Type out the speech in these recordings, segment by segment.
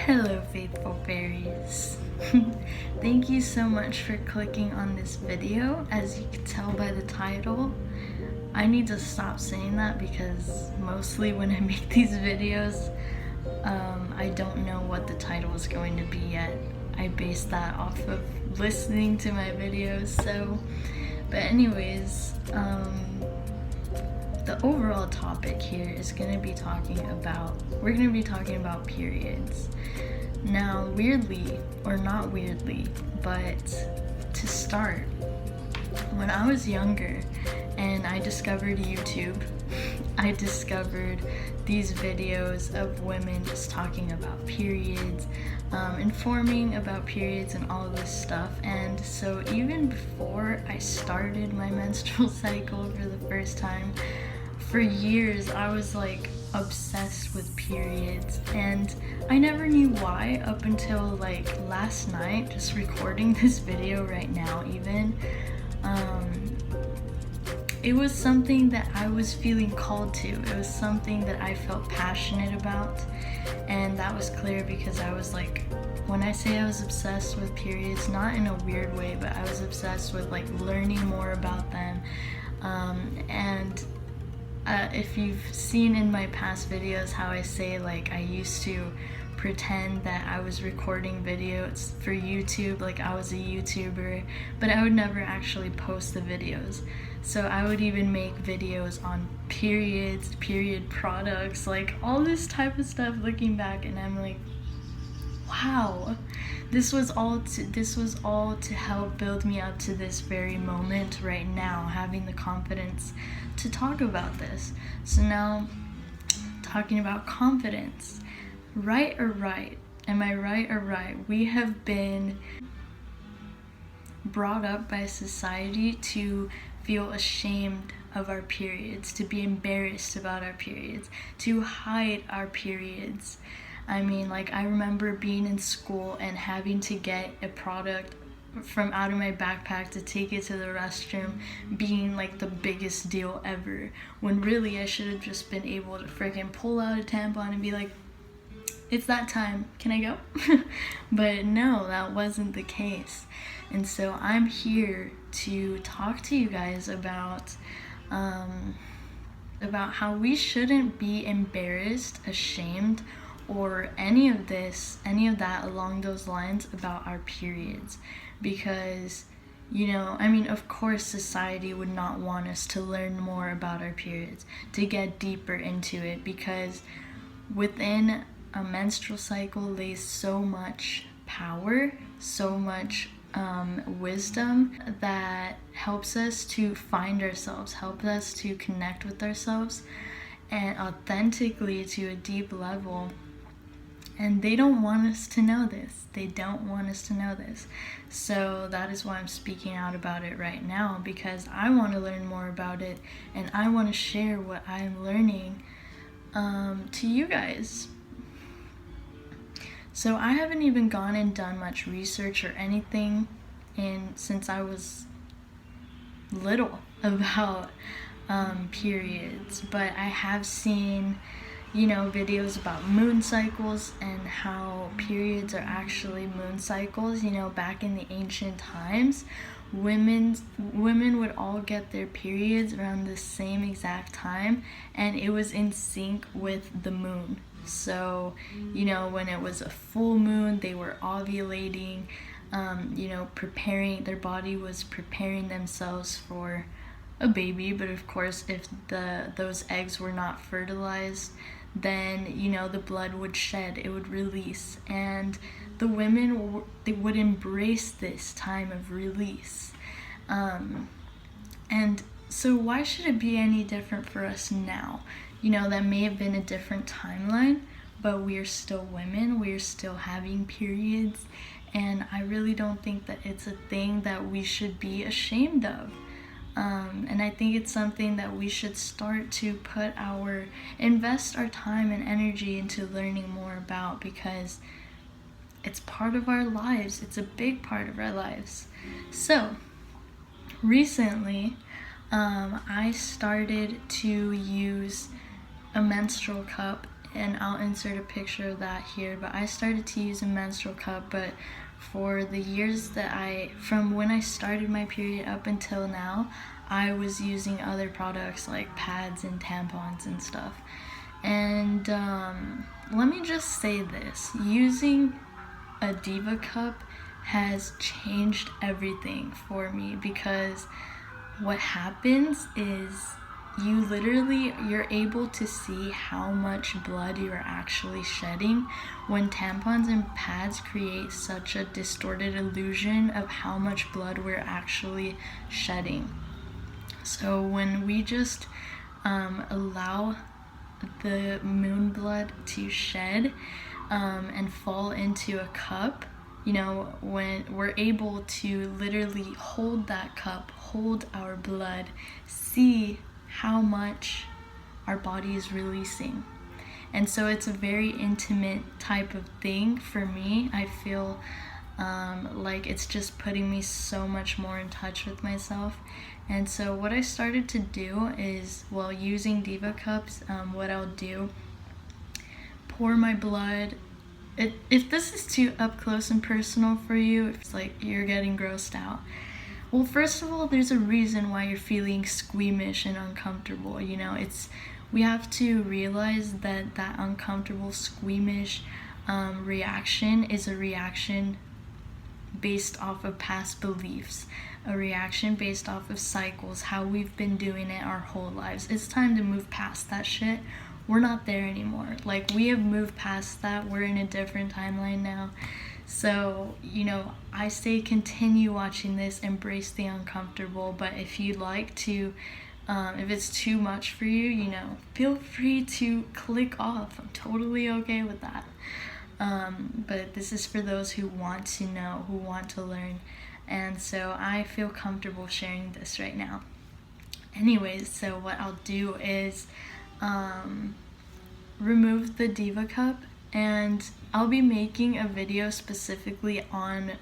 Hello, faithful fairies. Thank you so much for clicking on this video. As you can tell by the title, I need to stop saying that because mostly when I make these videos, I don't know what the title is going to be yet. I base that off of listening to my videos, but anyways, the overall topic here is we're going to be talking about periods. Now, weirdly, or not weirdly, but to start, when I was younger and I discovered YouTube, I discovered these videos of women just talking about periods, informing about periods and all of this stuff. And so even before I started my menstrual cycle for the first time, for years I was like obsessed with periods, and I never knew why up until like last night, just recording this video right now even. It was something that I was feeling called to. It was something that I felt passionate about, and that was clear because I was like, when I say I was obsessed with periods, not in a weird way, but I was obsessed with like learning more about them. If you've seen in my past videos how I say like I used to pretend that I was recording videos for YouTube, like I was a YouTuber, but I would never actually post the videos. So I would even make videos on periods, period products, like all this type of stuff looking back, and I'm like, wow, this was all to help build me up to this very moment right now, having the confidence to talk about this. So now, talking about confidence, right or right? Am I right or right? We have been brought up by society to feel ashamed of our periods, to be embarrassed about our periods, to hide our periods. I mean, like, I remember being in school and having to get a product from out of my backpack to take it to the restroom being like the biggest deal ever, when really I should have just been able to freaking pull out a tampon and be like, it's that time, can I go? But no, that wasn't the case. And so I'm here to talk to you guys about how we shouldn't be embarrassed, ashamed, or any of that along those lines about our periods. Because, I mean, of course society would not want us to learn more about our periods, to get deeper into it, because within a menstrual cycle lays so much power, so much wisdom that helps us to find ourselves, helps us to connect with ourselves and authentically to a deep level. And they don't want us to know this. So that is why I'm speaking out about it right now, because I want to learn more about it and I want to share what I'm learning to you guys. So I haven't even gone and done much research or anything since I was little about periods, but I have seen videos about moon cycles and how periods are actually moon cycles. Back in the ancient times, women would all get their periods around the same exact time, and it was in sync with the moon. So, when it was a full moon, they were ovulating, their body was preparing themselves for a baby. But of course, if those eggs were not fertilized, then the blood would shed, it would release, and the women they would embrace this time of release. And so why should it be any different for us now? That may have been a different timeline, but we're still women, we're still having periods, and I really don't think that it's a thing that we should be ashamed of. And I think it's something that we should start to invest our time and energy into learning more about, because it's part of our lives. It's a big part of our lives. So, recently, I started to use a menstrual cup and I'll insert a picture of that here, but I started to use a menstrual cup, but for the years that from when I started my period up until now, I was using other products like pads and tampons and stuff. And let me just say this, using a Diva cup has changed everything for me, because what happens is you're able to see how much blood you're actually shedding when tampons and pads create such a distorted illusion of how much blood we're actually shedding. So when we just allow the moon blood to shed and fall into a cup, you know, when we're able to literally hold that cup, hold our blood, see how much our body is releasing. And so it's a very intimate type of thing for me. I feel like it's just putting me so much more in touch with myself. And so what I started to do is, well, using Diva cups, what I'll do, pour my blood. If this is too up close and personal for you, if it's like you're getting grossed out, well, first of all, there's a reason why you're feeling squeamish and uncomfortable. You know, we have to realize that that uncomfortable, squeamish reaction is a reaction based off of past beliefs, a reaction based off of cycles, how we've been doing it our whole lives. It's time to move past that shit. We're not there anymore. Like, we have moved past that. We're in a different timeline now. So, you know, I say continue watching this, embrace the uncomfortable, but if you'd like to, if it's too much for you, you know, feel free to click off. I'm totally okay with that. But this is for those who want to know, who want to learn, and so I feel comfortable sharing this right now. Anyways, so what I'll do is remove the Diva cup, and I'll be making a video specifically on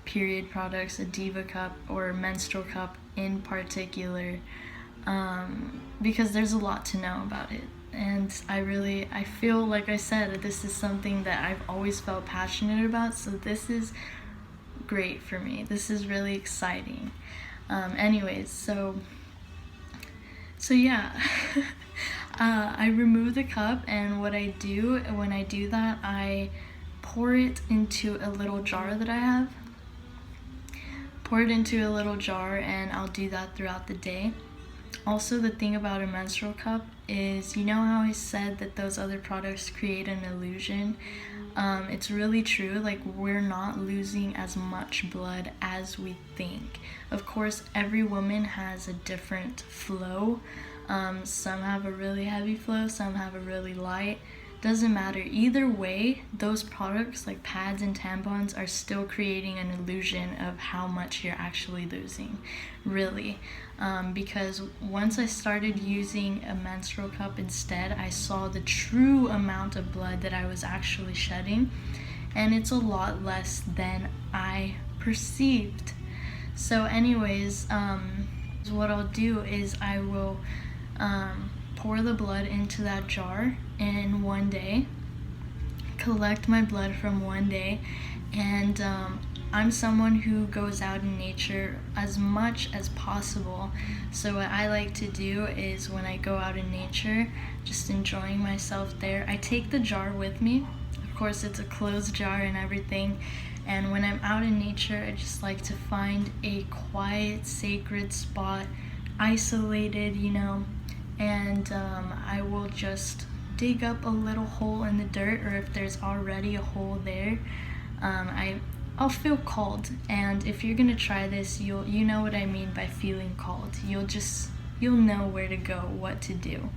period products, a Diva cup or a menstrual cup in particular, because there's a lot to know about it. And I feel, like I said, this is something that I've always felt passionate about, so this is great for me. This is really exciting. Anyways, so yeah. I remove the cup, and what I do when I do that, I pour it into a little jar that I have. Pour it into a little jar, and I'll do that throughout the day. Also, the thing about a menstrual cup is, you know how I said that those other products create an illusion? It's really true. Like, we're not losing as much blood as we think. Of course, every woman has a different flow. Some have a really heavy flow, some have a really light. Doesn't matter. Either way, those products like pads and tampons are still creating an illusion of how much you're actually losing, really. Because once I started using a menstrual cup instead, I saw the true amount of blood that I was actually shedding, and it's a lot less than I perceived. So anyways, what I'll do is I will pour the blood into that jar in one day, collect my blood from one day, and I'm someone who goes out in nature as much as possible. So what I like to do is, when I go out in nature, just enjoying myself there, I take the jar with me. Of course, it's a closed jar and everything. And when I'm out in nature, I just like to find a quiet, sacred spot, isolated, you know, and I will just dig up a little hole in the dirt, or if there's already a hole there, I'll feel called. And if you're gonna try this, you know what I mean by feeling called. You'll know where to go, what to do.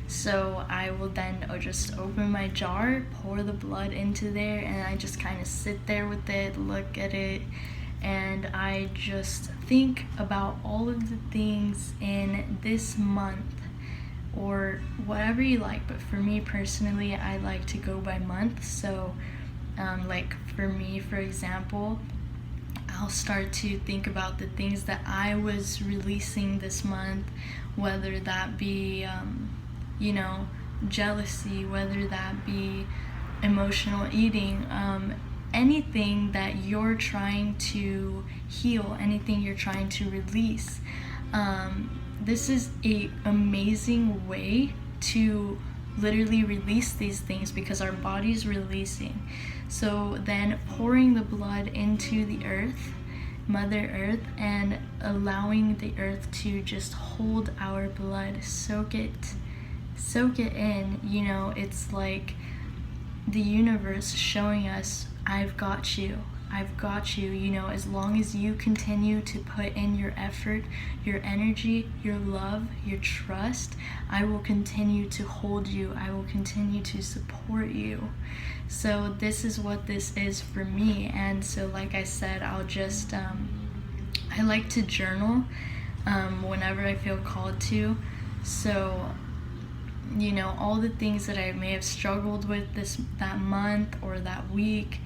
So I will then just open my jar, pour the blood into there, and I just kind of sit there with it, look at it, and I just think about all of the things in this month, or whatever you like. But for me personally, I like to go by month. So like for me, for example, I'll start to think about the things that I was releasing this month, whether that be you know, jealousy, whether that be emotional eating, anything that you're trying to heal, anything you're trying to release. This is an amazing way to literally release these things because our body's releasing. So then pouring the blood into the earth, Mother Earth, and allowing the earth to just hold our blood, soak it in. You know, it's like the universe showing us, I've got you, you know, as long as you continue to put in your effort, your energy, your love, your trust, I will continue to hold you, I will continue to support you. So this is what this is for me. And so like I said, I'll just I like to journal whenever I feel called to. So, you know, all the things that I may have struggled with that month or that week,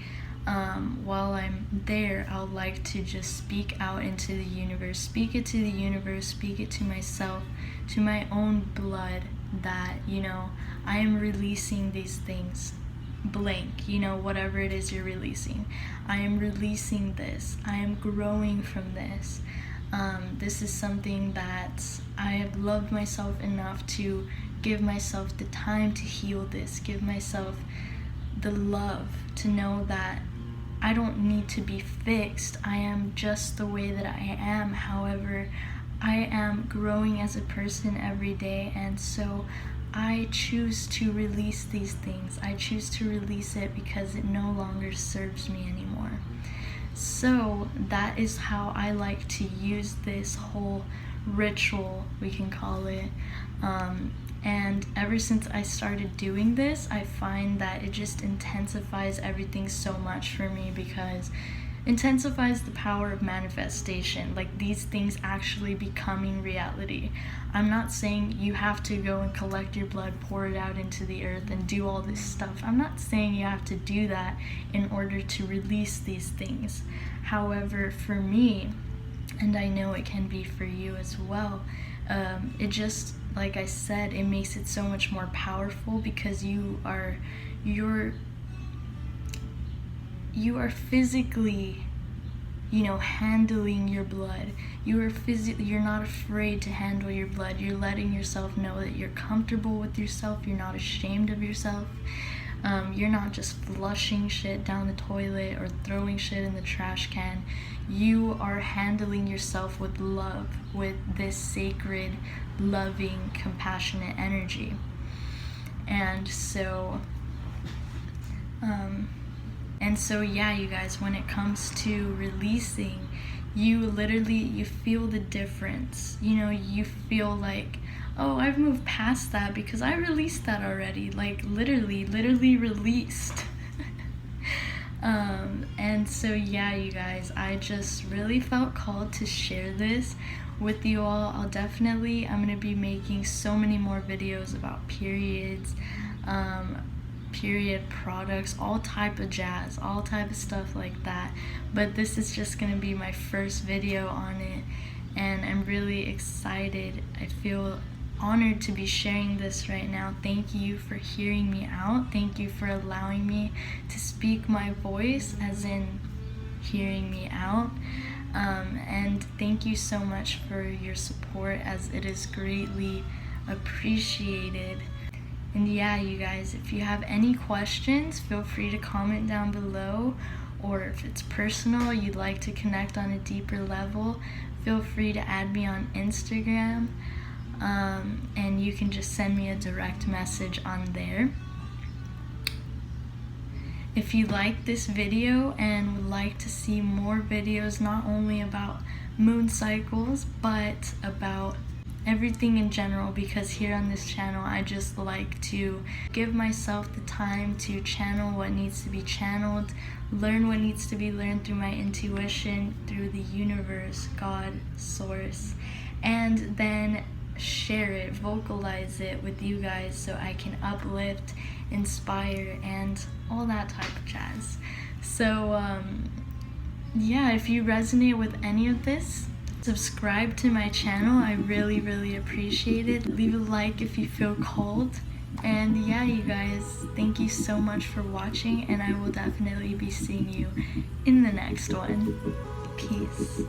while I'm there, I'll like to just speak out into the universe, speak it to the universe, speak it to myself, to my own blood, that, you know, I am releasing these things, blank, you know, whatever it is you're releasing. I am releasing this. I am growing from this. This is something that I have loved myself enough to give myself the time to heal this, give myself the love to know that I don't need to be fixed. I am just the way that I am. However, I am growing as a person every day, and so I choose to release these things. I choose to release it because it no longer serves me anymore. So that is how I like to use this whole ritual, we can call it. And ever since I started doing this, I find that it just intensifies everything so much for me, because intensifies the power of manifestation, like these things actually becoming reality. I'm not saying you have to go and collect your blood, pour it out into the earth, and do all this stuff. I'm not saying you have to do that in order to release these things. However, for me, and I know it can be for you as well, it just, like I said, it makes it so much more powerful, because you're physically, you know, handling your blood. You're not afraid to handle your blood. You're letting yourself know that you're comfortable with yourself. You're not ashamed of yourself. You're not just flushing shit down the toilet or throwing shit in the trash can. You are handling yourself with love, with this sacred, loving, compassionate energy. And so yeah, you guys, when it comes to releasing, you feel the difference. You know, you feel like, oh, I've moved past that because I released that already. Like literally released. And so yeah, you guys, I just really felt called to share this with you all. I'm gonna be making so many more videos about periods, period products, all type of jazz, all type of stuff like that. But this is just gonna be my first video on it, and I'm really excited. I feel honored to be sharing this right now. Thank you for hearing me out. Thank you for allowing me to speak my voice, as in hearing me out. And thank you so much for your support, as it is greatly appreciated. And yeah, you guys, if you have any questions, feel free to comment down below, or if it's personal, you'd like to connect on a deeper level, feel free to add me on Instagram, and you can just send me a direct message on there. If you like this video and would like to see more videos, not only about moon cycles, but about everything in general, because here on this channel I just like to give myself the time to channel what needs to be channeled, learn what needs to be learned through my intuition, through the universe, God, source, and then share it, vocalize it with you guys so I can uplift, inspire, and all that type of jazz. So yeah, if you resonate with any of this, subscribe to my channel. I really appreciate it. Leave a like if you feel called, And yeah, you guys, thank you so much for watching, and I will definitely be seeing you in the next one. Peace.